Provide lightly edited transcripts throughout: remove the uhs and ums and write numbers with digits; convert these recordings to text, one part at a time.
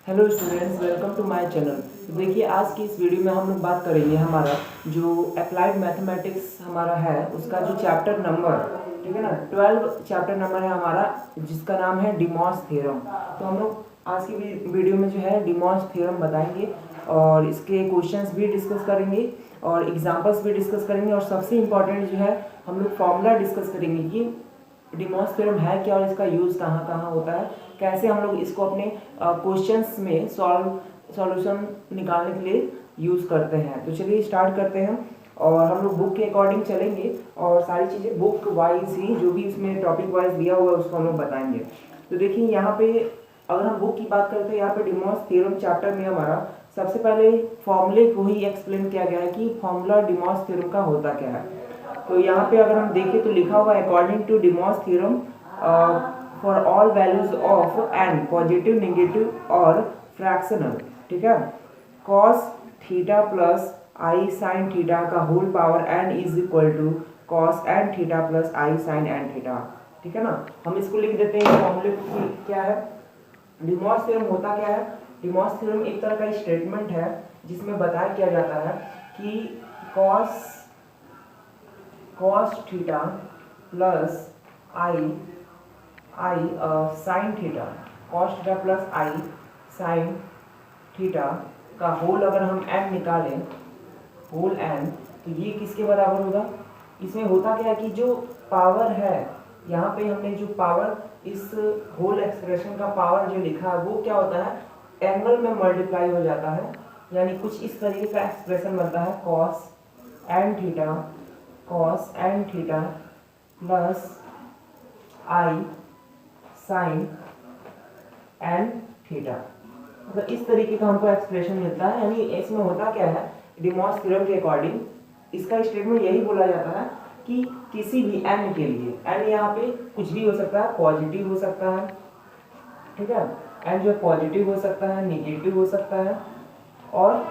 Hello students, welcome to my channel. तो देखिए, आज की इस वीडियो में हम लोग बात करेंगे हमारा जो अप्लाइड मैथमेटिक्स हमारा है उसका जो चैप्टर नंबर, ठीक है ना, 12 चैप्टर नंबर है हमारा, जिसका नाम है डिमॉस थ्योरम। तो हम लोग आज की वीडियो में जो है डिमॉस थ्योरम बताएंगे और इसके क्वेश्चंस भी डिस्कस करेंगे और एग्जाम्पल्स भी डिस्कस करेंगे और सबसे इम्पॉर्टेंट जो है हम लोग फॉर्मूला डिस्कस करेंगे कि डिमॉस थ्योरम है क्या और इसका यूज़ कहाँ कहाँ होता है, कैसे हम लोग इसको अपने क्वेश्चंस में सॉल्यूशन निकालने के लिए यूज़ करते हैं। तो चलिए स्टार्ट करते हैं और हम लोग बुक के अकॉर्डिंग चलेंगे और सारी चीज़ें बुक वाइज ही जो भी इसमें टॉपिक वाइज दिया हुआ है उसको हम लोग बताएंगे। तो देखिए यहाँ पे अगर हम बुक की बात करते हैं, यहाँ पे डिमॉस थ्योरम चैप्टर में हमारा सबसे पहले फॉर्मूले को ही एक्सप्लेन किया गया है कि फॉर्मूला डिमॉस थ्योरम का होता क्या है। तो यहाँ पे अगर हम देखें तो लिखा हुआ है according to De Moivre's theorem for all values of n positive, negative और फ्रैक्शनल, ठीक है, cos theta plus i sine theta का whole power n is equal to cos n theta plus i sine n theta, ठीक है ना। हम इसको लिख देते हैं फॉर्मूले क्या है। डिमॉस थ्योरम होता क्या है? डिमॉस थ्योरम एक तरह का स्टेटमेंट है जिसमें बताया किया जाता है कि cos theta plus i sine theta, cos theta plus i sine theta का होल अगर हम n निकालें, होल n, तो ये किसके बराबर होगा? इसमें होता क्या है कि जो पावर है, यहाँ पे हमने जो पावर, इस होल एक्सप्रेशन का पावर जो लिखा है वो क्या होता है, एंगल में मल्टीप्लाई हो जाता है, यानी कुछ इस तरीके का एक्सप्रेशन बनता है cos n theta plus i sine n theta, मतलब इस तरीके का हमको एक्सप्रेशन मिलता है। यानी इसमें होता क्या है, डिमॉस थ्योरम के अकॉर्डिंग इसका स्टेटमेंट यही बोला जाता है कि किसी भी n के लिए, n यहाँ पे कुछ भी हो सकता है, पॉजिटिव हो सकता है, ठीक है, n जो पॉजिटिव हो सकता है, निगेटिव हो सकता है और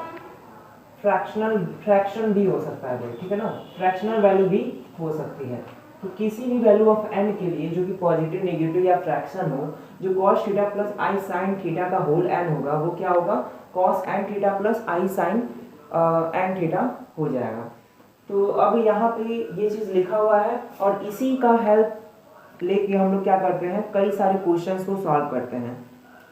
फ्रैक्शन भी हो सकता है, ठीक है ना, फ्रैक्शनल वैल्यू भी हो सकती है। तो किसी भी वैल्यू ऑफ n के लिए जो कि पॉजिटिव, नेगेटिव या फ्रैक्शन हो, जो cos theta plus i sine theta का होल n होगा वो क्या होगा, cos n theta plus i sign n theta हो जाएगा। तो अब यहाँ पे ये चीज़ लिखा हुआ है और इसी का हेल्प लेके हम लोग क्या करते हैं, कई सारे क्वेश्चंस को सॉल्व करते हैं।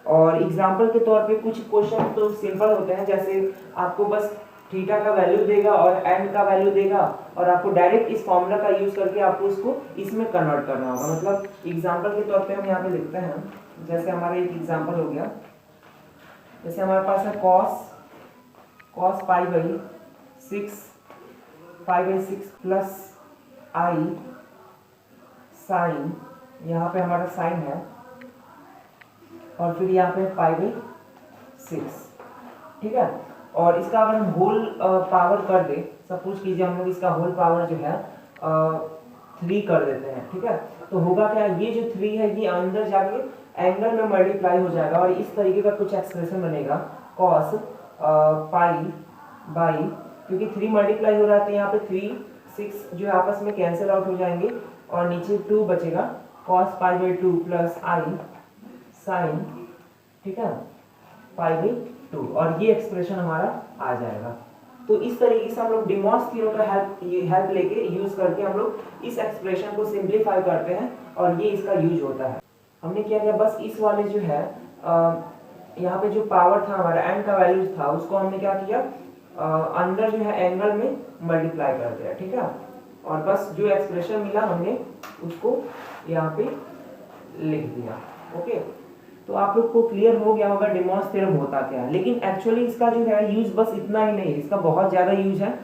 और एग्जाम्पल के तौर पे कुछ क्वेश्चन तो सिंपल होते हैं, जैसे आपको बस थीटा का वैल्यू देगा और एन का वैल्यू देगा और आपको डायरेक्ट इस फॉर्मूला का यूज करके आपको उसको इसमें कन्वर्ट करना होगा। मतलब एग्जाम्पल के तौर पे हम यहाँ पे लिखते हैं, जैसे हमारा एक एग्जाम्पल हो गया, जैसे हमारे पास है cos pi by six plus i sine, यहाँ पे हमारा साइन है और फिर यहाँ पे पाई बाई 6, ठीक है। और इसका अगर हम होल पावर कर दे, सपोज कीजिए हम लोग इसका होल पावर जो है 3 कर देते हैं, ठीक है, तो होगा क्या, ये जो 3 है ये अंदर जाके एंगल में मल्टीप्लाई हो जाएगा और इस तरीके का कुछ एक्सप्रेशन बनेगा कॉस पाई बाई, क्योंकि 3 मल्टीप्लाई हो रहा है तो यहाँ पे 3 6 जो आपस में कैंसिल आउट हो जाएंगे और नीचे 2 बचेगा, cos pi by 2 plus i sine, ठीक है, पाई बाई 2, और ये एक्सप्रेशन हमारा आ जाएगा। तो इस तरीके से हम लोग डिमॉस थ्योरम का हेल्प लेके यूज करके हम लोग इस एक्सप्रेशन को सिंप्लीफाई करते हैं और ये इसका यूज होता है। हमने क्या किया, बस इस वाले जो है यहाँ पे जो पावर था हमारा n का वैल्यू था उसको हमने क्या किया, अंदर जो है एंगल में मल्टीप्लाई कर दिया, ठीक है, और बस जो एक्सप्रेशन मिला हमने उसको यहाँ पे लिख दिया। ओके, तो आप लोग को क्लियर हो गया होगा डिमॉस थ्योरम होता क्या है। लेकिन एक्चुअली इसका जो है यूज बस इतना ही नहीं है, इसका बहुत ज़्यादा यूज है,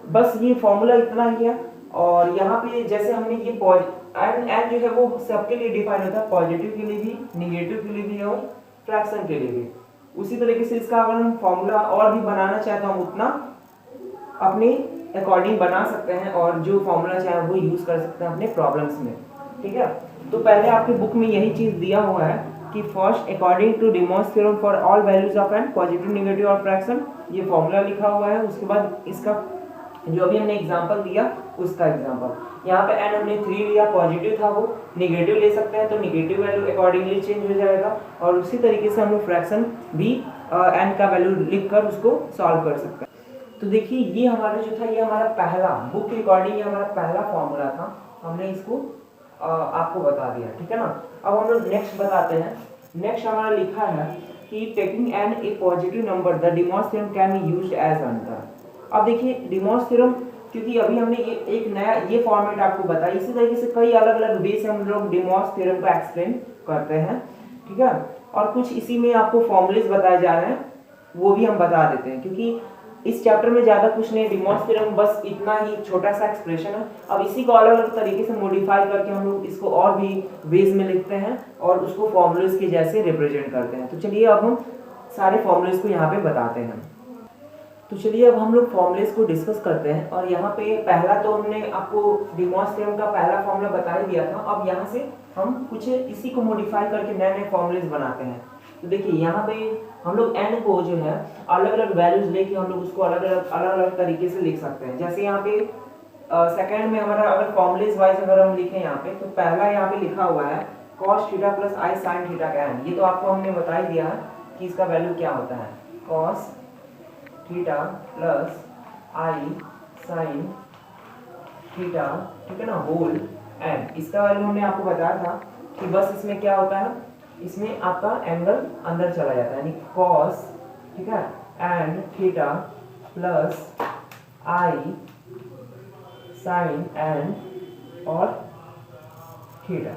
बस ये फॉर्मूला इतना ही है। और यहाँ पे जैसे हमने ये एन जो है वो सबके लिए डिफाइन होता है, पॉजिटिव के लिए भी, निगेटिव के लिए भी और फ्रैक्शन के लिए भी। उसी तरीके से इसका अगर हम फॉर्मूला और भी बनाना चाहें तो हम उतना अपने अकॉर्डिंग बना सकते हैं और जो फॉर्मूला चाहे वो यूज कर सकते हैं अपने प्रॉब्लम्स में, ठीक है। तो पहले आपके बुक में यही चीज़ दिया हुआ है कि first according to De Moivre's theorem for all values of n positive, negative और फ्रैक्शन, ये फॉर्मूला लिखा हुआ है। उसके बाद इसका जो अभी हमने एग्जांपल दिया उसका एग्जांपल। यहाँ पे n हमने 3 लिया, पॉजिटिव था, वो निगेटिव ले सकते हैं तो निगेटिव वैल्यू अकॉर्डिंगली चेंज हो जाएगा। और उसी तरीके से हम लोग फ्रैक्शन भी n का वैल्यू लिख कर उसको सॉल्व कर सकते हैं। तो देखिए ये हमारा जो था, ये हमारा पहला बुक के अकॉर्डिंग हमारा पहला फॉर्मूला था, हमने इसको आपको बता दिया, ठीक है ना। अब हम लोग नेक्स्ट बताते हैं। नेक्स्ट हमारा लिखा है कि taking n a positive number the De Moivre's theorem can be used as answer. अब देखिए डिमॉस थ्योरम, क्योंकि अभी हमने ये एक नया ये फॉर्मेट आपको बताया, इसी तरीके से कई अलग अलग वे से हम लोग डिमॉस थ्योरम को एक्सप्लेन करते हैं, ठीक है। और कुछ इसी में आपको फॉर्मूलेस बताए जा रहे हैं, वो भी हम बता देते हैं, क्योंकि इस चैप्टर में ज्यादा कुछ नहीं, डिमॉस थ्योरम बस इतना ही छोटा सा एक्सप्रेशन है। अब इसी को अलग अलग तरीके से मॉडिफाई करके हम लोग इसको और भी वेज में लिखते हैं और उसको फॉर्मूलेस के जैसे रिप्रेजेंट करते हैं। तो चलिए अब हम सारे फॉर्मूलेस को यहाँ पे बताते हैं। तो चलिए अब हम लोग फॉर्मूलेस को डिस्कस करते हैं। और यहाँ पे पहला तो हमने आपको डिमॉस थ्योरम का पहला फॉर्मूला बता ही दिया था। अब यहाँ से हम कुछ इसी को मॉडिफाई करके नए नए फॉर्मूलेस बनाते हैं। तो देखिए यहाँ पे हम लोग n को जो है अलग अलग वैल्यूज लेके हम लोग उसको अलग अलग तरीके से लिख सकते हैं। जैसे यहाँ पे सेकंड में हमारा अगर फॉर्मूलेस वाइज अगर हम लिखें यहाँ पे, तो पहला यहाँ पे लिखा हुआ है cos theta plus i sine theta का n। ये तो आपको हमने बता ही दिया है कि इसका वैल्यू क्या होता है, cos theta plus i sine theta, ठीक है ना, होल n। इसका वैल्यू हमने आपको बताया था कि बस इसमें क्या होता है, इसमें आपका एंगल अंदर चला जाता है, यानी cos, ठीक है, N theta plus i sine N और थीटा,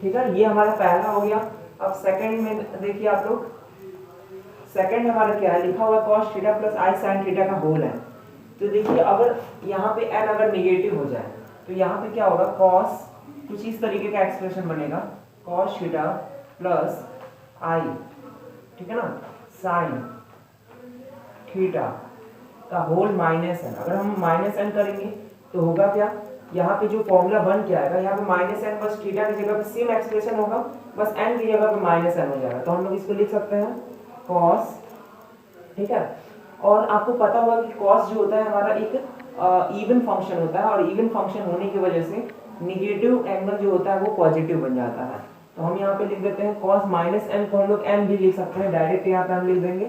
ठीक है। ये हमारा पहला हो गया। अब सेकंड में देखिए आप लोग, सेकंड हमारा क्या है, लिखा हुआ cos theta plus i sine theta का होल है। तो देखिए अगर यहाँ पे n अगर निगेटिव हो जाए तो यहाँ पे क्या होगा, cos, कुछ इस तरीके का एक्सप्रेशन बनेगा, cos थीटा प्लस आई, ठीक है ना, साइन थीटा का होल माइनस n। अगर हम माइनस n करेंगे तो होगा क्या, यहाँ पे जो फॉर्मूला बन के आएगा, यहाँ पे माइनस n बस थीटा की जगह पे सेम एक्सप्रेशन होगा, बस n की जगह पे माइनस n हो जाएगा। तो हम लोग इसको लिख सकते हैं cos, ठीक है। और आपको पता होगा कि cos जो होता है हमारा एक इवन फंक्शन होता है, और इवन फंक्शन होने की वजह से निगेटिव एंगल जो होता है वो पॉजिटिव बन जाता है। तो हम यहाँ पे लिख देते हैं cos माइनस n को हम लोग n भी लिख सकते हैं, डायरेक्ट यहाँ पे हम लिख देंगे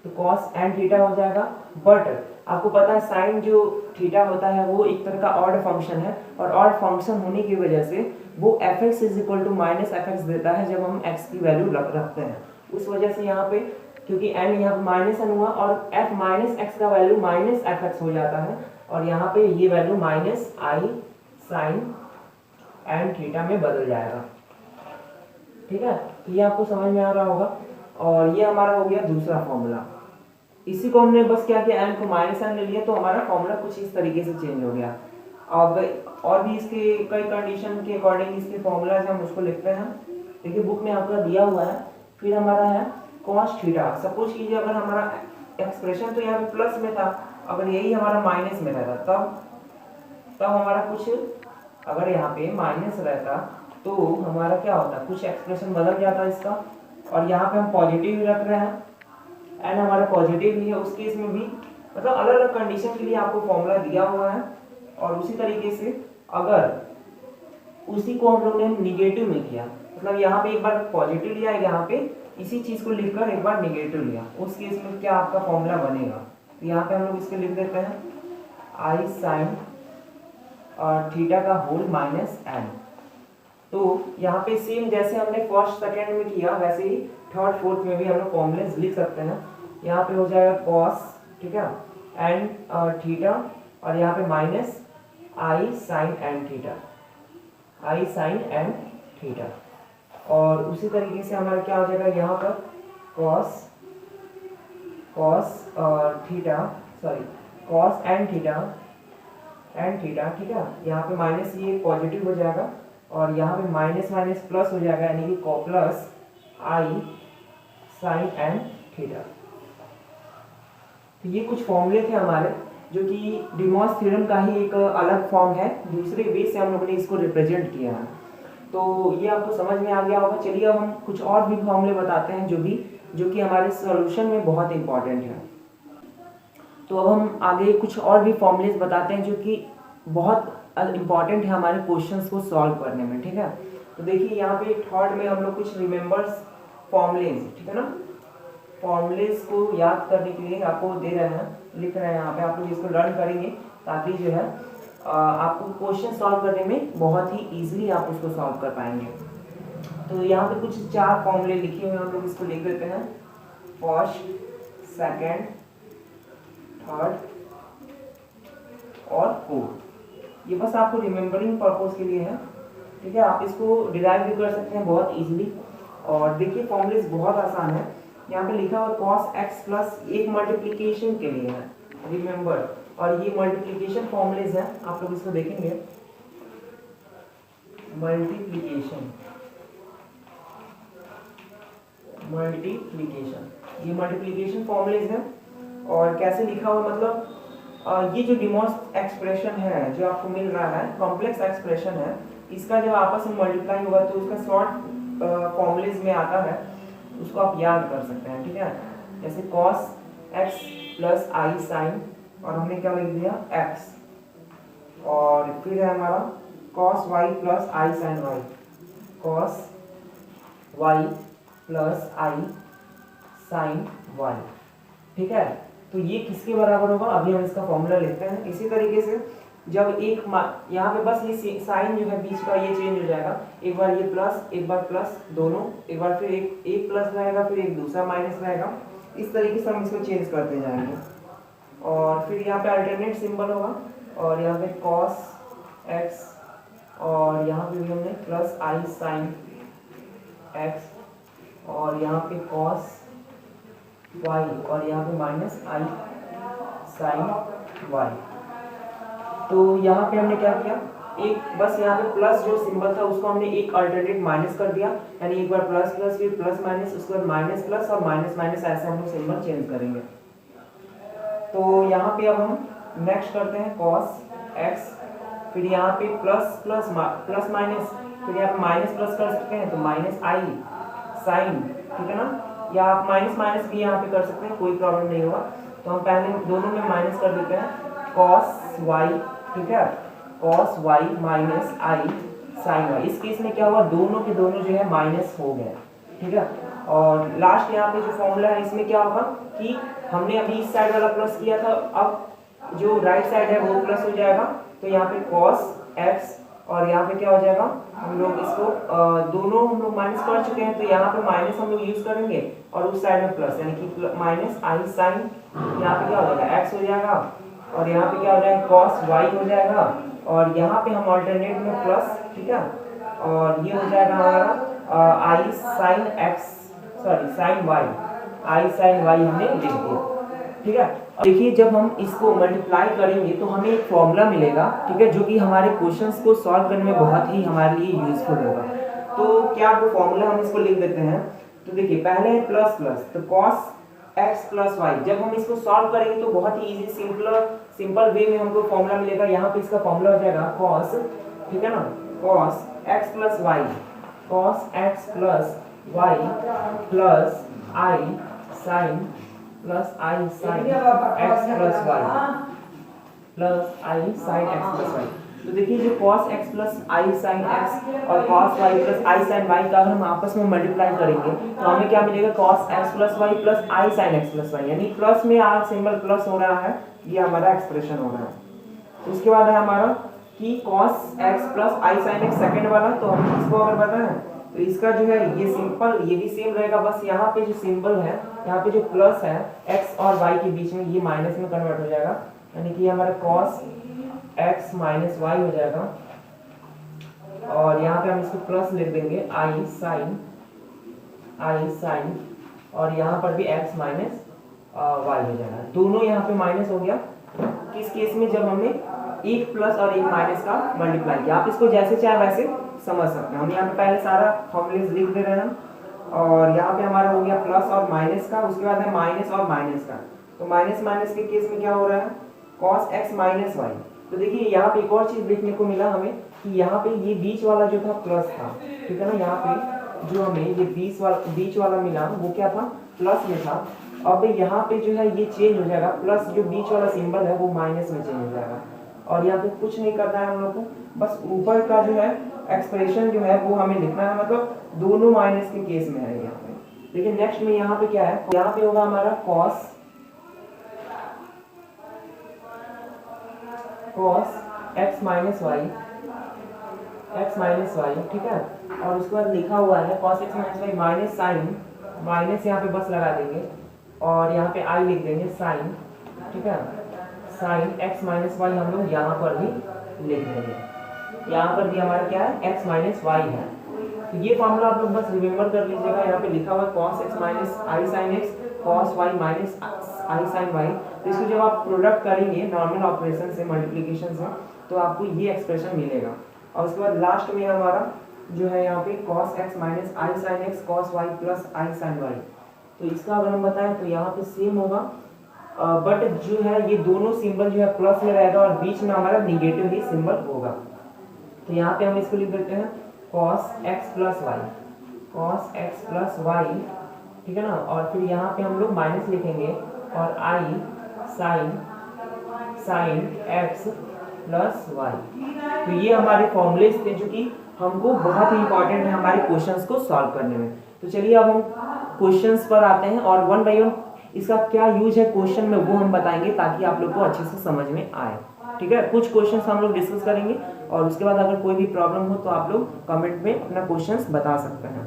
तो cos n थीटा हो जाएगा। बट आपको पता है साइन जो थीटा होता है वो एक तरह का ऑड फंक्शन है, और ऑड फंक्शन होने की वजह से वो fx is equal to minus fx देता है जब हम x की वैल्यू रखते हैं। उस वजह से यहाँ पे क्योंकि n यहाँ पे माइनस n हुआ और f माइनस x का वैल्यू माइनस fx हो जाता है, और यहाँ पे ये value minus i sine n theta में बदल जाएगा, ठीक है। तो ये आपको समझ में आ रहा होगा। और ये हमारा हो गया दूसरा फॉर्मूला। इसी को हमने बस क्या किया, n को माइनस n ले लिया, तो हमारा फॉर्मूला कुछ इस तरीके से चेंज हो गया। अब और भी इसके कई कंडीशन के अकॉर्डिंग इसके फॉर्मूला हम उसको लिखते हैं। देखिए बुक में आपका दिया हुआ है। फिर हमारा है cos थीटा। सपोज कीजिए अगर हमारा एक्सप्रेशन तो यहाँ पे प्लस में था, अगर यही हमारा माइनस में रहता तब हमारा कुछ, अगर यहाँ पे माइनस रहता तो हमारा क्या होता, कुछ एक्सप्रेशन बदल जाता इसका। और यहाँ पे हम पॉजिटिव रख रहे हैं, एन हमारा पॉजिटिव ही है, उस केस में भी मतलब अलग अलग कंडीशन के लिए आपको फॉर्मूला दिया हुआ है। और उसी तरीके से अगर उसी को हम लोग ने निगेटिव में किया, मतलब यहाँ पे एक बार पॉजिटिव लिया, यहाँ पे इसी चीज को लिखकर एक बार निगेटिव लिया, उस केस में क्या आपका फॉर्मूला बनेगा। तो यहाँ पे हम लोग इसको लिख देते हैं आई साइन और थीटा का होल माइनस एन। तो यहाँ पे सेम जैसे हमने फर्स्ट सेकेंड में किया वैसे ही थर्ड फोर्थ में भी हम लोग फॉर्मूलेस लिख सकते हैं। यहाँ पे हो जाएगा cos, ठीक है, एन थीटा, और यहाँ पे minus i sine n theta, I sine n theta. और उसी तरीके से हमारा क्या हो जाएगा, यहाँ पर cos theta, sorry cos n theta, ठीक है। यहाँ पे माइनस ये पॉजिटिव हो जाएगा, और यहाँ पे माइनस माइनस प्लस हो जाएगा, यानी कि plus i sine n theta. तो ये कुछ फॉर्मूले थे हमारे, जो कि डिमॉस थ्योरम का ही एक अलग फॉर्म है, दूसरे वे से हम लोगों ने इसको रिप्रेजेंट किया है। तो ये आपको समझ में आ गया होगा। चलिए अब हम कुछ और भी फॉर्मूले बताते हैं जो कि हमारे सॉल्यूशन में बहुत इंपॉर्टेंट है। तो अब हम आगे कुछ और भी फॉर्मूलेस बताते हैं जो कि बहुत इम्पॉर्टेंट है हमारे क्वेश्चंस को सॉल्व करने में, ठीक है। तो देखिए यहाँ पे थर्ड में हम लोग कुछ रिमेंबर्स फॉर्मूलेस, ठीक है ना, फॉर्मूलेस को याद करने के लिए आपको दे रहे हैं, लिख रहे हैं यहाँ पे, आप लोग इसको लर्न करेंगे ताकि जो है आपको क्वेश्चन सॉल्व करने में बहुत ही ईजिली आप उसको सॉल्व कर पाएंगे। तो यहाँ पे कुछ 4 फॉर्मूले लिखे हुए हैं, हम लोग इसको लिख देते हैं, फर्स्ट, सेकेंड, थर्ड और फोर्थ। ये बस आपको रिमेम्बरिंग पर्पज के लिए है, ठीक है। आप इसको डिराइव भी कर सकते हैं बहुत इजीली। और देखिए फॉर्मूलेस बहुत आसान है। यहाँ पे लिखा हुआ cos x प्लस एक मल्टीप्लिकेशन के लिए है, रिमेम्बर, और ये मल्टीप्लिकेशन फॉर्मूलेस है, आप लोग इसको देखेंगे, मल्टीप्लिकेशन, ये मल्टीप्लिकेशन फॉर्मूलेस है। और कैसे लिखा हुआ, मतलब ये जो डिमोस्ट एक्सप्रेशन है जो आपको मिल रहा है, कॉम्प्लेक्स एक्सप्रेशन है, इसका जब आपस में मल्टीप्लाई होगा तो उसका शॉर्ट फॉर्मूलेस में आता है, उसको आप याद कर सकते हैं, ठीक है। जैसे cos x plus i sign, और हमने क्या लिख दिया x, और फिर है हमारा cos y plus i sine y, cos y plus i sine y, ठीक है। तो ये किसके बराबर होगा, अभी हम इसका फॉर्मूला लिखते हैं। इसी तरीके से जब एक यहाँ पे बस ये साइन जो है बीच का ये चेंज हो जाएगा, एक बार ये प्लस एक बार प्लस दोनों, एक बार फिर एक प्लस रहेगा फिर एक दूसरा माइनस रहेगा, इस तरीके से हम इसको चेंज करते जाएंगे। और फिर यहाँ पे अल्टरनेट सिंबल होगा, और यहाँ पे cos x, और यहाँ पे भी हमने प्लस आई साइन x, और यहाँ पे cos y, और यहाँ पे माइनस आई साइन y। तो यहाँ पे हमने क्या किया, एक बस यहाँ पे प्लस जो सिंबल था उसको हमने एक अल्टरनेट माइनस कर दिया, यानी एक बार प्लस प्लस फिर प्लस माइनस, उसके बाद माइनस प्लस और माइनस माइनस, ऐसे हम लोग सिंबल चेंज करेंगे। तो यहाँ पे अब हम नेक्स्ट करते हैं cos x, फिर यहाँ पे प्लस प्लस प्लस माइनस, फिर यहाँ पे माइनस प्लस कर सकते हैं तो माइनस आई साइन, ठीक है ना, या आप माइनस माइनस भी यहाँ पे कर सकते हैं, कोई प्रॉब्लम नहीं होगा। तो हम पहले दोनों में माइनस कर देते हैं, cos y, ठीक है, cos y minus i sine y। इस केस में क्या हुआ, दोनों के दोनों जो है माइनस हो गए, ठीक है। और लास्ट यहाँ पे जो फॉर्मूला है इसमें क्या होगा कि हमने अभी इस साइड वाला प्लस किया था, अब जो राइट साइड है वो प्लस हो जाएगा, तो यहाँ पे cos x, और यहाँ पे क्या हो जाएगा, हम लोग इसको दोनों हम लोग माइनस कर चुके हैं, तो यहाँ पे माइनस हम लोग यूज करेंगे, और उस साइड में प्लस, यानी कि माइनस आई साइन, यहाँ पे क्या हो जाएगा x हो जाएगा, और यहाँ पे क्या हो जाएगा cos y हो जाएगा, और यहाँ पे हम अल्टरनेट में प्लस, ठीक है, और ये हो जाएगा हमारा i sine x, sorry sine y, i sine y हमने लिख दिया, ठीक है। देखिए जब हम इसको मल्टीप्लाई करेंगे तो हमें एक फॉर्मूला मिलेगा, ठीक है, जो कि हमारे क्वेश्चंस को सॉल्व करने में बहुत ही हमारे लिए यूजफुल होगा। तो क्या वो फॉर्मूला हम इसको लिख देते हैं। तो देखिए पहले है प्लस प्लस, तो cos x प्लस वाई, जब हम इसको सॉल्व करेंगे तो बहुत ही इजी सिंपल वे में हमको फॉर्मूला मिलेगा। यहाँ पे इसका फॉर्मूला हो जाएगा cos, ठीक है ना, cos x plus y, cos x plus y plus i sine plus i sine x plus y plus i sine x plus y. तो देखिए जो cos x plus i sine x और cos y plus i sine y का अगर हम आपस में multiply करेंगे तो हमें क्या मिलेगा, cos x plus y plus i sine x plus y, यानी प्लस में आर सिंबल प्लस हो रहा है, ये हमारा एक्सप्रेशन हो रहा है। उसके बाद है हमारा कि cos x plus i sine x second वाला, तो हम इसको अगर बताएं तो इसका जो है ये सिंपल, ये भी सेम रहेगा, बस यहाँ पे जो सिंबल है, यहाँ पे जो प्लस है x और y के बीच में, ये माइनस में कन्वर्ट हो जाएगा, यानी कि हमारा cos x माइनस वाई हो जाएगा, और यहाँ पे हम इसको प्लस लिख देंगे आई साइन, और यहाँ पर भी x माइनस वाई हो जाएगा। दोनों यहाँ पे माइनस हो गया, किस केस में, जब हमने एक प्लस और एक माइनस का मल्टीप्लाई किया। आप इसको जैसे चाहे वैसे समझ सकते हैं। हम यहाँ पे पहले सारा फॉर्मूलेस लिख दे रहे हैं, और यहाँ पे हमारा हो गया प्लस और माइनस का, उसके बाद है माइनस और माइनस का। तो माइनस माइनस के केस में क्या हो रहा है, cos x माइनस वाई। तो देखिए यहाँ पे एक और चीज देखने को मिला हमें कि यहाँ पे ये बीच वाला जो था प्लस था, ठीक है ना, यहाँ पे जो हमें ये बीच वाला मिला वो क्या था, प्लस में था, अब यहाँ पे जो है ये चेंज हो जाएगा, प्लस जो बीच वाला सिंबल है वो माइनस में चेंज हो जाएगा। और यहाँ पे कुछ नहीं करना है हम लोग को, बस ऊपर का जो है एक्सप्रेशन जो है वो हमें लिखना है, मतलब दोनों माइनस के केस में है यहाँ पे। लेकिन नेक्स्ट में यहाँ पे क्या है, यहाँ पे होगा हमारा cos x माइनस वाई, ठीक है। और उसके बाद लिखा हुआ है cos x minus y minus sine, minus यहाँ पे बस लगा देंगे और यहाँ पे i लिख देंगे साइन, ठीक है। साइन x माइनस वाई हम लोग यहाँ पर भी लिख देंगे, यहाँ पर भी हमारा क्या है x माइनस वाई है। तो ये फॉर्मूला आप लोग बस रिमेम्बर कर लीजिएगा। यहाँ पे लिखा हुआ है cos x minus i sine x, cos y minus i sine y. तो इसको जब आप प्रोडक्ट करेंगे नॉर्मल ऑपरेशन से, मल्टीप्लिकेशन से, तो आपको ये एक्सप्रेशन मिलेगा। और उसके बाद लास्ट में हमारा जो है यहाँ पे cos x minus i sine x cos y plus i sine y. तो इसका अगर हम बताएं तो यहाँ पे सेम होगा, बट जो है ये दोनों सिंबल जो है प्लस में रहेगा और बीच में हमारा निगेटिव ही सिंबल होगा। तो यहाँ पे हम इसको लिख देते हैं cos x प्लस वाई, ठीक है ना। और फिर यहाँ पे हम लोग माइनस लिखेंगे और आई साइन x प्लस वाई। तो ये हमारे फॉर्मूले थे जो कि हमको बहुत ही इंपॉर्टेंट है हमारे क्वेश्चंस को सॉल्व करने में। तो चलिए अब हम क्वेश्चंस पर आते हैं और वन बाय वन इसका क्या यूज है क्वेश्चन में वो हम बताएंगे, ताकि आप लोग को अच्छे से समझ में आए, ठीक है। कुछ क्वेश्चंस हम लोग डिस्कस करेंगे और उसके बाद अगर कोई भी प्रॉब्लम हो तो आप लोग कमेंट में अपना क्वेश्चंस बता सकते हैं।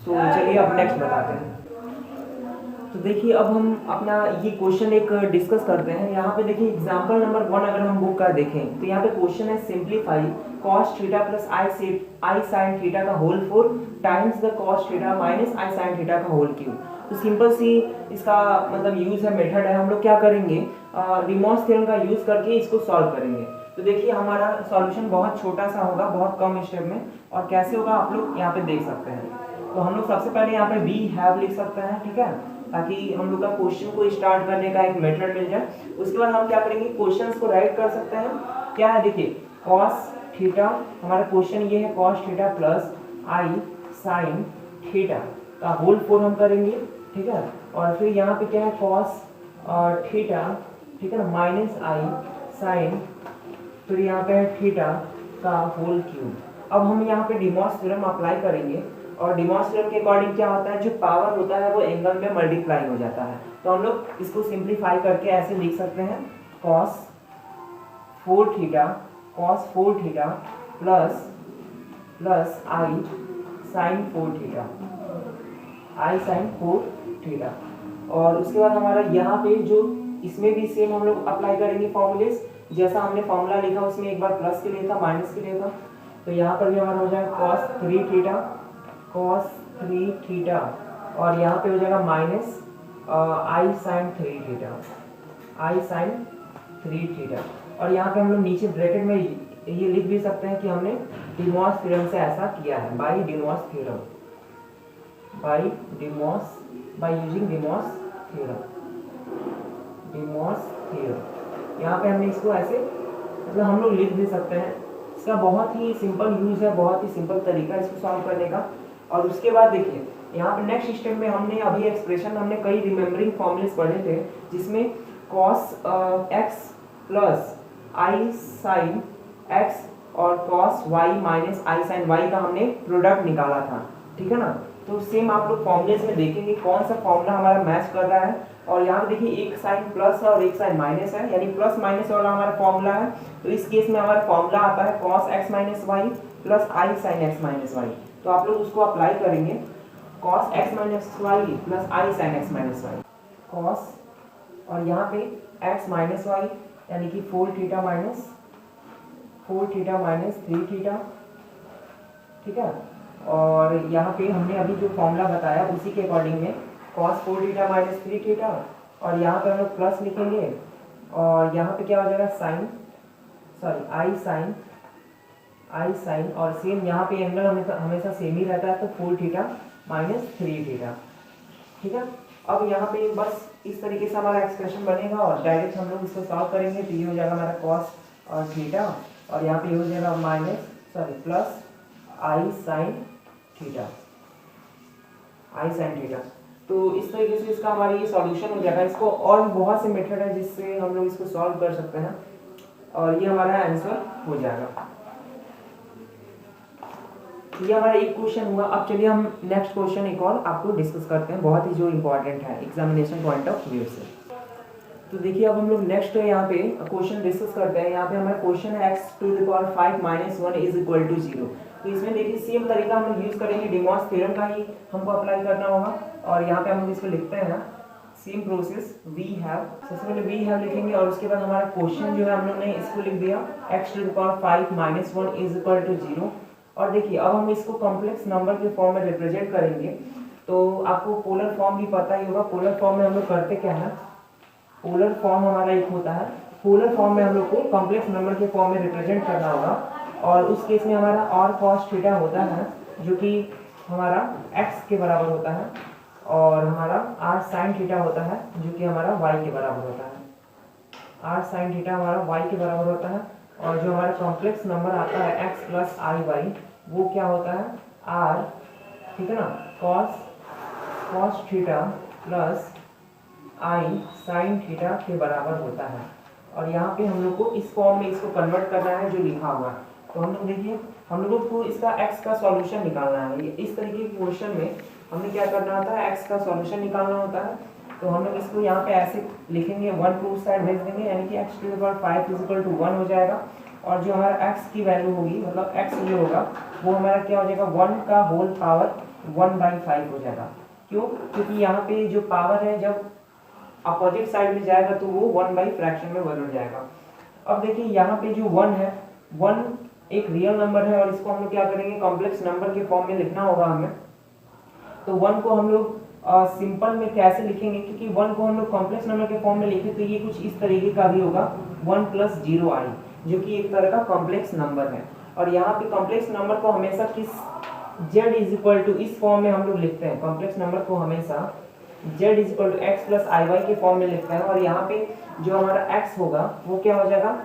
तो चलिए अब नेक्स्ट बताते हैं। तो देखिए अब हम अपना ये क्वेश्चन एक डिस्कस करते हैं। यहाँ पे देखिए एग्जांपल नंबर 1 अगर हम बुक का देखें तो यहाँ पे क्वेश्चन है simplify cos theta plus i sine theta का whole 4 times the cos theta minus i sine theta का होल क्यूब। तो सिंपल सी इसका मतलब यूज है, मेथड है। हम लोग क्या करेंगे, रिमोस थ्योरम का यूज करके इसको सॉल्व करेंगे। तो देखिए हमारा सॉल्यूशन बहुत छोटा सा होगा, बहुत कम स्टेप में, और कैसे होगा आप लोग यहाँ पे देख सकते हैं। तो हम लोग सबसे पहले यहाँ पे वी हैव लिख सकते हैं, ठीक है, ताकि हम लोग का क्वेश्चन को स्टार्ट करने का एक मेथड मिल जाए। उसके बाद हम क्या करेंगे, क्वेश्चंस को राइट कर सकते हैं। क्या है देखिए, cos थीटा, हमारा क्वेश्चन ये है cos theta plus i sine theta का होल 4 हम करेंगे, ठीक है। और फिर यहाँ पे क्या है cos थीटा, ठीक है ना, माइनस आई साइन, फिर यहाँ पे है थीटा का होल क्यूब। अब हम यहाँ पे डिमॉस थ्योरम अप्लाई करेंगे और डिमॉस थ्योरम के अकॉर्डिंग क्या होता है, जो पावर होता है वो एंगल में मल्टीप्लाई हो जाता है। तो हम लोग इसको सिंप्लीफाई करके ऐसे लिख सकते हैं cos 4 theta plus i sign 4 theta. और उसके बाद हमारा यहाँ पे जो इसमें भी सेम हम लोग अप्लाई करेंगे फॉर्मूलेस, जैसा हमने फॉर्मूला लिखा उसमें एक बार प्लस के लिए था, माइनस के लिए था। तो यहाँ पर भी हमारा हो जाएगा cos 3 थीटा और यहाँ पे हो जाएगा माइनस आई साइन 3 थीटा। और यहाँ पे हम लोग नीचे ब्रैकेट में ये लिख भी सकते हैं कि हमने डिमॉस थ्योरम से ऐसा किया है, बाय यूजिंग डिमॉस थ्योरम। यहाँ पे हमने इसको ऐसे मतलब हम लोग लिख भी सकते हैं। इसका बहुत ही सिंपल यूज है, बहुत ही सिंपल तरीका है इसको सॉल्व करने का। और उसके बाद देखिए यहाँ पे नेक्स्ट स्टेप में हमने अभी एक्सप्रेशन, हमने कई रिमेम्बरिंग फॉर्मूलेस पढ़े थे, जिसमें cos x plus i sine x और cos y minus i sine y का हमने प्रोडक्ट निकाला था, ठीक है ना। तो सेम आप लोग फॉर्मूलेस में देखेंगे कौन सा फॉर्मूला हमारा मैच कर रहा है। और यहाँ पे देखिए एक साइन प्लस है और एक साइन माइनस है, यानी प्लस माइनस वाला हमारा फॉर्मूला है। तो इस केस में हमारा फॉर्मूला आता है cos x minus y plus i sine x minus y. तो आप लोग उसको अप्लाई करेंगे, cos x minus y plus i sine x minus y, cos और यहाँ पे x माइनस वाई यानी कि 4 थीटा माइनस 3 थीटा, ठीक है। और यहाँ पे हमने अभी जो फॉर्मूला बताया उसी के अकॉर्डिंग में cos 4 थीटा माइनस 3 थीटा, और यहाँ पे हम लोग प्लस लिखेंगे और यहाँ पे क्या हो जाएगा आई साइन और सेम यहाँ पे एंगल हमेशा सेम ही रहता है, तो 4 थीटा माइनस 3 थीटा, ठीक है। अब यहाँ पे बस इस तरीके से हमारा एक्सप्रेशन बनेगा और डायरेक्ट हम लोग इसको सॉल्व करेंगे। तो ये हो जाएगा हमारा cos और थीटा और यहाँ पे हो जाएगा प्लस आई साइन थीटा। तो इस तरीके से इसका हमारा ये सॉल्यूशन हो जाएगा। इसको और भी बहुत से मेथड है जिससे हम लोग इसको सॉल्व कर सकते हैं और ये हमारा आंसर हो जाएगा। ये हमारा एक क्वेश्चन हुआ। अब चलिए हम नेक्स्ट क्वेश्चन एक और आपको डिस्कस करते हैं, बहुत ही जो इम्पोर्टेंट है एग्जामिनेशन पॉइंट ऑफ व्यू से। तो देखिए अब हम लोग नेक्स्ट यहाँ पे क्वेश्चन डिस्कस करते हैं। यहाँ पे हमारा क्वेश्चन है x⁵ - 1 इज इक्वल टू 0। तो इसमें देखिए सेम तरीका हम लोग यूज करेंगे, डिमॉस थ्योरम का ही हमको अप्लाई करना होगा। और यहाँ पे हम लोग इसको लिखते हैं सेम प्रोसेस वी हैव। सबसे पहले वी हैव लिखेंगे और उसके बाद हमारा क्वेश्चन जो है हम लोग ने इसको लिख दिया x⁵ - 1 इज इक्वल टू 0। और देखिए अब हम इसको कॉम्प्लेक्स नंबर के फॉर्म में रिप्रेजेंट करेंगे। तो आपको पोलर फॉर्म भी पता ही होगा। पोलर फॉर्म में हम लोग करते क्या है, पोलर फॉर्म हमारा एक होता है, पोलर फॉर्म में हम लोग को कॉम्प्लेक्स नंबर के फॉर्म में रिप्रेजेंट करना होगा। और उस केस में हमारा r cos थीटा होता है जो कि हमारा x के बराबर होता है, और हमारा r sin थीटा होता है जो कि हमारा y के बराबर होता है। r sin थीटा हमारा y के बराबर होता है। और जो हमारा कॉम्प्लेक्स नंबर आता है x प्लस आई वाई वो क्या होता है r, ठीक है ना, cos theta plus i sine theta के बराबर होता है। और यहाँ पे हम लोग को इस फॉर्म में इसको कन्वर्ट करना है जो लिखा हुआ है। तो हम लोग देखिए हम लोगों को इसका x का सॉल्यूशन निकालना है। इस तरीके के क्वेश्चन में हमें क्या करना होता है, x का सॉल्यूशन निकालना होता है। तो हम लोग इसको यहाँ पे ऐसे लिखेंगे, 1 टू साइड भेज देंगे, यानी कि x⁵ इज इक्वल टू 1 हो जाएगा। और जो हमारा x की वैल्यू होगी, मतलब x ये होगा, वो हमारा क्या हो जाएगा, 1 का होल पावर 1/5 हो जाएगा। क्यों? क्योंकि यहाँ पे जो पावर है जब अपोजिट साइड में जाएगा तो वो 1/फ्रैक्शन में बदल जाएगा। अब देखिए यहाँ पे जो 1 है, 1 एक रियल नंबर है और इसको हम लोग क्या करेंगे, कॉम्प्लेक्स नंबर के फॉर्म में लिखना होगा हमें। तो 1 को हम लोग सिंपल में कैसे लिखेंगे, क्योंकि 1 को हम लोग कॉम्प्लेक्स नंबर के फॉर्म में लिखे तो ये कुछ इस तरीके का भी होगा, 1 + 0i, जो कि एक तरह का कॉम्प्लेक्स नंबर है। और यहाँ पे कॉम्प्लेक्स नंबर को हमेशा किस z = इस फॉर्म में हम लोग लिखते हैं। कॉम्प्लेक्स नंबर को हमेशा z = x + iy के फॉर्म में लिखते हैं। और यहाँ पे जो हमारा x होगा वो क्या हो जाएगा,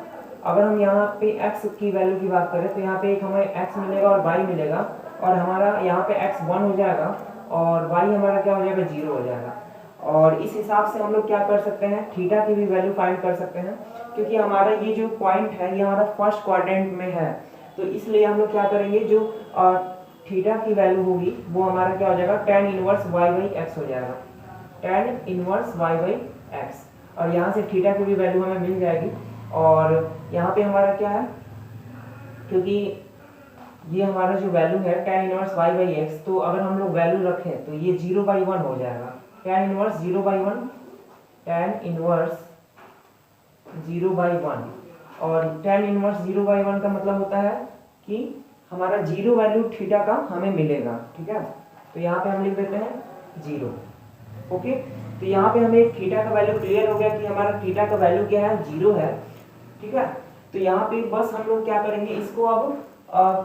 अगर हम यहाँ पे x की वैल्यू की बात करें तो यहाँ पे एक हमें x मिलेगा और y मिलेगा, और हमारा यहाँ पे x 1 हो जाएगा और y हमारा क्या हो जाएगा, 0 हो जाएगा। और इस हिसाब से हम लोग क्या कर सकते हैं, थीटा की भी वैल्यू फाइंड कर सकते हैं। क्योंकि हमारा ये जो पॉइंट है ये हमारा फर्स्ट क्वाड्रेंट में है, तो इसलिए हम लोग क्या करेंगे, जो थीटा की वैल्यू होगी वो हमारा क्या हो जाएगा, tan इनवर्स y/x हो जाएगा, tan इनवर्स y/x। और यहाँ से थीटा की भी वैल्यू हमें मिल जाएगी। और यहाँ पे हमारा क्या है, क्योंकि ये हमारा जो वैल्यू है tan इनवर्स y/x, तो अगर हम लोग वैल्यू रखें तो ये 0/1 हो जाएगा, tan इनवर्स 0/1, tan इनवर्स 0/1। और tan इनवर्स 0/1 का मतलब होता है कि हमारा 0 वैल्यू थीटा का हमें मिलेगा, ठीक है। तो यहाँ पे हम लिख देते हैं 0, ओके। तो यहाँ पे हमें थीटा का वैल्यू क्लियर हो गया कि हमारा थीटा का वैल्यू क्या है, 0 है, ठीक है। तो यहाँ पे बस हम लोग क्या करेंगे, इसको अब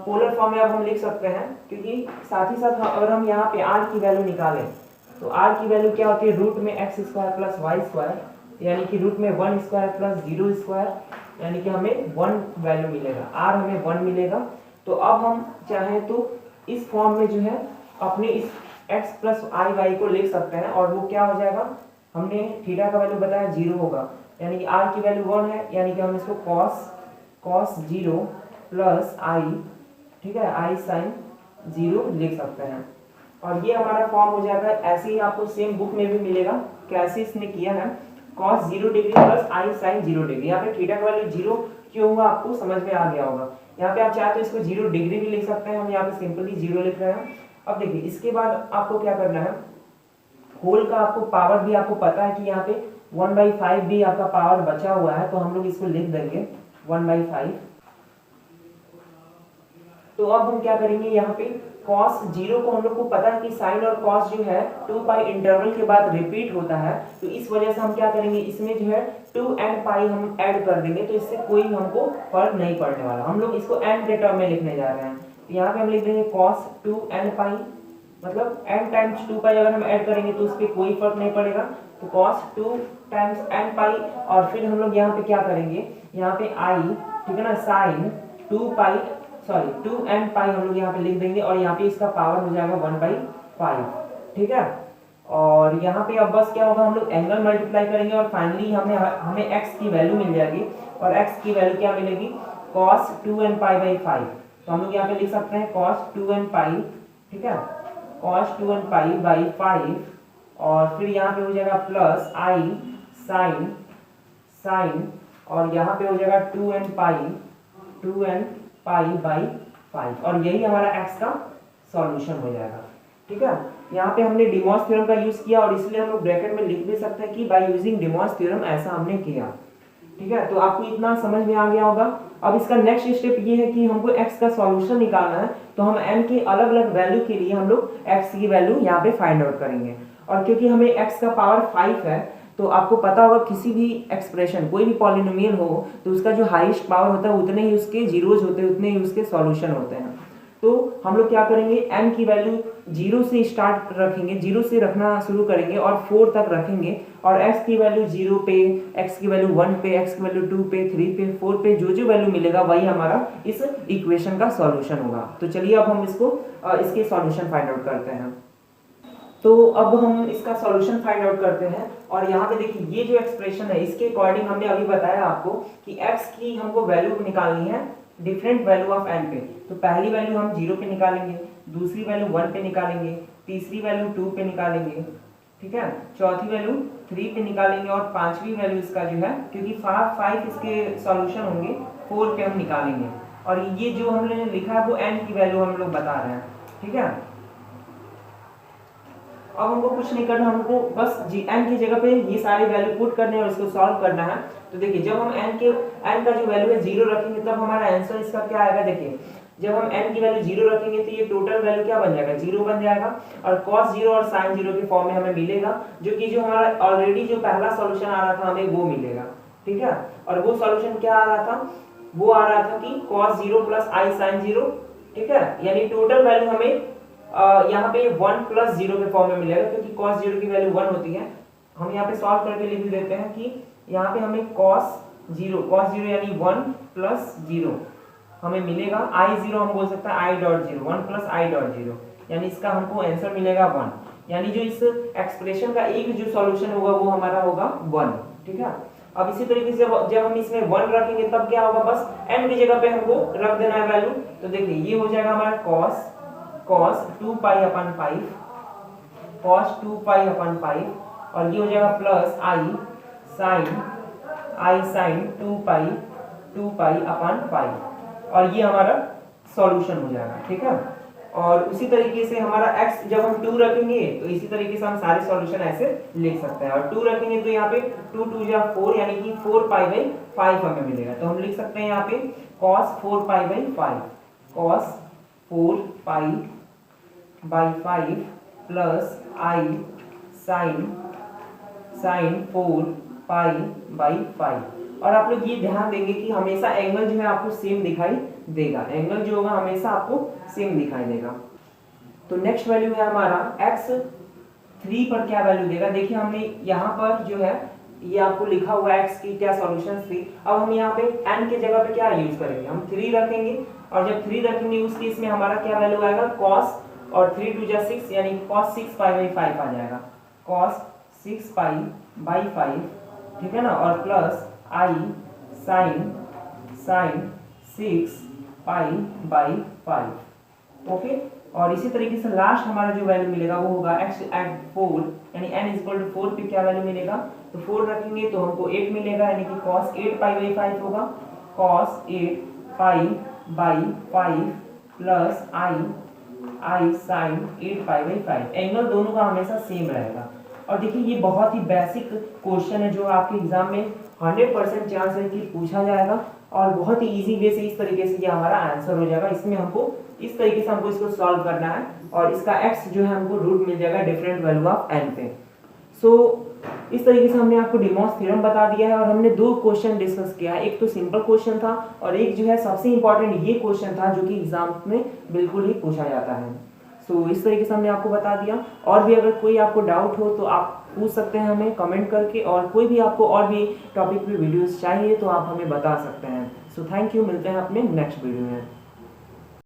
पोलर फॉर्म में अब हम लिख सकते हैं, क्योंकि साथ ही साथ अगर हम यहाँ पे r की वैल्यू निकालें तो r की वैल्यू क्या होती है, √x² + y², यानी कि √1² + 0², यानी कि हमें 1 वैल्यू मिलेगा, r हमें 1 मिलेगा। तो अब हम चाहें तो इस फॉर्म में जो है अपने इस x + iy को लिख सकते हैं, और वो क्या हो जाएगा, हमने थीटा का वैल्यू बताया 0 होगा, यानी कि r की वैल्यू 1 है, यानी कि हम इसको cos 0 + i, ठीक है, i sin 0 लिख सकते हैं। और ये हमारा फॉर्म हो जाएगा। ऐसे ही आपको सेम बुक में भी मिलेगा कैसे इसने किया है, cos 0 degree + i sin 0 degree. यहाँ पे थीटा का वैल्यू 0 क्यों हुआ आपको समझ में आ गया होगा। यहाँ पे आप चाहे तो इसको 0 डिग्री भी लिख सकते हैं, हम यहाँ पे सिंपली 0 लिख रहे हैं। अब देखिए इसके बाद आपको क्या करना है, होल का आपको पावर भी आपको पता है कि यहाँ पे 1/5 भी आपका पावर बचा हुआ है, तो हम लोग इसको लिख देंगे 1/5। तो अब हम क्या करेंगे, यहाँ पे cos 0 को हम लोग को पता है कि साइन और cos जो है 2π इंटरवल के बाद रिपीट होता है, तो इस वजह से हम क्या करेंगे, इसमें जो है 2n π हम ऐड कर देंगे, तो इससे कोई हमको फर्क नहीं पड़ने वाला। हम लोग इसको n के टर्म में लिखने जा रहे हैं, तो यहाँ पे हम लिख देंगे cos 2n π, मतलब n टाइम्स 2π अगर हम ऐड करेंगे तो उस पर कोई फर्क नहीं पड़ेगा, तो cos 2 टाइम्स n π। और फिर हम लोग यहाँ पे क्या करेंगे, यहाँ पे i, ठीक है ना, साइन 2n π हम लोग यहाँ पे लिख देंगे, और यहाँ पे इसका पावर हो जाएगा 1/5, ठीक है। और यहाँ पे अब बस क्या होगा, हम लोग एंगल मल्टीप्लाई करेंगे और फाइनली हमें x की वैल्यू मिल जाएगी। और x की वैल्यू क्या मिलेगी, cos 2n पाई बाई 5। तो हम लोग यहाँ पे लिख सकते हैं cos 2n पाई, ठीक है, cos 2n पाई बाई 5, और फिर यहाँ पे हो जाएगा प्लस i साइन, और यहाँ पे हो जाएगा 2n पाई बाई 5, और यही हमारा x का सॉल्यूशन हो जाएगा। ठीक है, यहाँ पे हमने डिमॉस थ्योरम का यूज किया और इसलिए हम लोग ब्रैकेट में लिख भी सकते हैं कि बाय यूजिंग डिमॉस थ्योरम ऐसा हमने किया। ठीक है, तो आपको इतना समझ में आ गया होगा। अब इसका नेक्स्ट स्टेप ये है कि हमको x का सॉल्यूशन निकालना है, तो हम n के अलग अलग वैल्यू के लिए हम लोग x की वैल्यू यहाँ पे फाइंड आउट करेंगे। और क्योंकि हमें x का पावर 5 है, तो आपको पता होगा किसी भी एक्सप्रेशन, कोई भी पॉलिनोमियल हो, तो उसका जो हाईएस्ट पावर होता है उतने ही उसके जीरोज होते हैं, उतने ही उसके सॉल्यूशन होते हैं। तो हम लोग क्या करेंगे, n की वैल्यू 0 से स्टार्ट रखेंगे, 0 से रखना शुरू करेंगे और 4 तक रखेंगे, और x की वैल्यू 0 पे, x की वैल्यू 1 पे, x की वैल्यू 2 पे, 3 पे, 4 पे जो वैल्यू मिलेगा वही हमारा इस इक्वेशन का सॉल्यूशन होगा। तो चलिए अब हम इसके सॉल्यूशन फाइंड आउट करते हैं। तो अब हम इसका सॉल्यूशन फाइंड आउट करते हैं, और यहाँ पे देखिए ये जो एक्सप्रेशन है इसके अकॉर्डिंग हमने अभी बताया आपको कि x की हमको वैल्यू निकालनी है डिफरेंट वैल्यू ऑफ n पे। तो पहली वैल्यू हम 0 पे निकालेंगे, दूसरी वैल्यू 1 पे निकालेंगे, तीसरी वैल्यू 2 पे निकालेंगे, ठीक है, चौथी वैल्यू 3 पे निकालेंगे, और पांचवी वैल्यू इसका जो है, क्योंकि 5 इसके सॉल्यूशन होंगे, 4 पे हम निकालेंगे। और ये जो हमने लिखा है वो n की वैल्यू हम लोग बता रहे हैं। ठीक है, अब हमको कुछ नहीं करना, हमको बस n की जगह पे ये सारी वैल्यू पुट करने और इसको सॉल्व करना है। तो देखिए जब हम n का जो वैल्यू है 0 रखेंगे तब हमारा आंसर इसका क्या आएगा। देखिए जब हम n की वैल्यू 0 रखेंगे तो ये टोटल वैल्यू क्या बन जाएगा, 0 बन जाएगा, और cos 0 और sin 0 के फॉर्म में हमें मिलेगा, जो हमारा ऑलरेडी जो पहला सॉल्यूशन आ रहा था हमें वो मिलेगा। ठीक है, और वो सॉल्यूशन क्या आ रहा था, वो आ रहा था कि cos 0 प्लस i sin 0। ठीक है, यानी टोटल वैल्यू हमें यहाँ पे 1 प्लस 0 के फॉर्म में मिलेगा, क्योंकि cos 0 की वैल्यू 1 होती है। हम यहाँ पे सॉल्व करके लिख देते हैं कि यहाँ पे हमें cos 0 यानी 1 प्लस 0 हमें मिलेगा, i0 हम बोल सकते हैं i.0, 1 प्लस i.0, यानी इसका हमको आंसर मिलेगा 1, यानी जो इस एक्सप्रेशन का एक जो सॉल्यूशन होगा वो हमारा होगा 1। ठीक है, अब इसी तरीके से जब हम इसमें 1 रखेंगे तब क्या होगा, बस n की जगह पे हमको रख देना है वैल्यू। तो देखिए ये हो जाएगा हमारा cos 2 पाई अपन 5, cos 2 पाई अपन 5, और ये हो जाएगा प्लस i sin 2 पाई अपन 5, और ये हमारा सॉल्यूशन हो जाएगा। ठीक है, और उसी तरीके से हमारा x जब हम 2 रखेंगे तो इसी तरीके से हम सारे सॉल्यूशन ऐसे लिख सकते हैं, और 2 रखेंगे तो यहाँ पे 2 2 जा 4, यानी कि 4 पाई बाई 5 हमें मिलेगा। तो हम लिख सकते हैं यहाँ पे cos 4 pi by 5, cos 4 pi by 5 plus i sin 4 pi by 5। और आप लोग ये ध्यान देंगे कि हमेशा एंगल जो है आपको सेम दिखाई देगा, एंगल जो होगा हमेशा आपको सेम दिखाई देगा। तो नेक्स्ट वैल्यू है हमारा x3 पर क्या वैल्यू देगा। देखिए हमने यहाँ पर जो है ये आपको लिखा हुआ है x की क्या सॉल्यूशंस थी। अब हम यहाँ पे n के जगह पे क्या यूज करेंगे, हम 3 रखेंगे, और जब 3 रखेंगे उस केस में हमारा क्या वैल्यू आएगा, cos, और 3 2 जा 6, यानी cos 6 पाई बाई 5 आ जाएगा, cos 6 पाई बाई 5, ठीक है ना, और plus i sin 6 pi by 5। Okay, और इसी तरीके से लास्ट हमारा जो वैल्यू मिलेगा वो होगा x एट 4, यानी n इक्वल टू 4 पे क्या वैल्यू मिलेगा, तो 4 रखेंगे तो हमको 8 मिलेगा, यानी कि cos 8 पाई बाई 5 होगा, cos 8 pi by 5 plus i sin 8 pi by 5। Angle दोनों का हमेशा सेम रहेगा। और देखिए ये बहुत ही बेसिक क्वेश्चन है जो आपके एग्जाम में 100% चांस है कि पूछा जाएगा, और बहुत ही इजी वे से इस तरीके से ये हमारा आंसर हो जाएगा। इसमें हमको इस तरीके से हमको इसको सॉल्व करना है, और इसका x जो है हमको रूट मिल जाएगा डिफरेंट वैल्यू ऑफ n पे। इस तरीके से हमने आपको डिमॉस थ्योरम बता दिया है, और हमने 2 क्वेश्चन डिस्कस किया है। एक तो सिंपल क्वेश्चन था, और एक जो है सबसे इंपॉर्टेंट ये क्वेश्चन था जो कि एग्जाम में बिल्कुल ही पूछा जाता है। इस तरीके से हमने आपको बता दिया। और भी अगर कोई आपको डाउट हो तो आप पूछ सकते हैं हमें कमेंट करके, और कोई भी आपको और भी टॉपिक पे वीडियोस चाहिए तो आप हमें बता सकते हैं। थैंक यू, मिलते हैं अपने नेक्स्ट वीडियो में।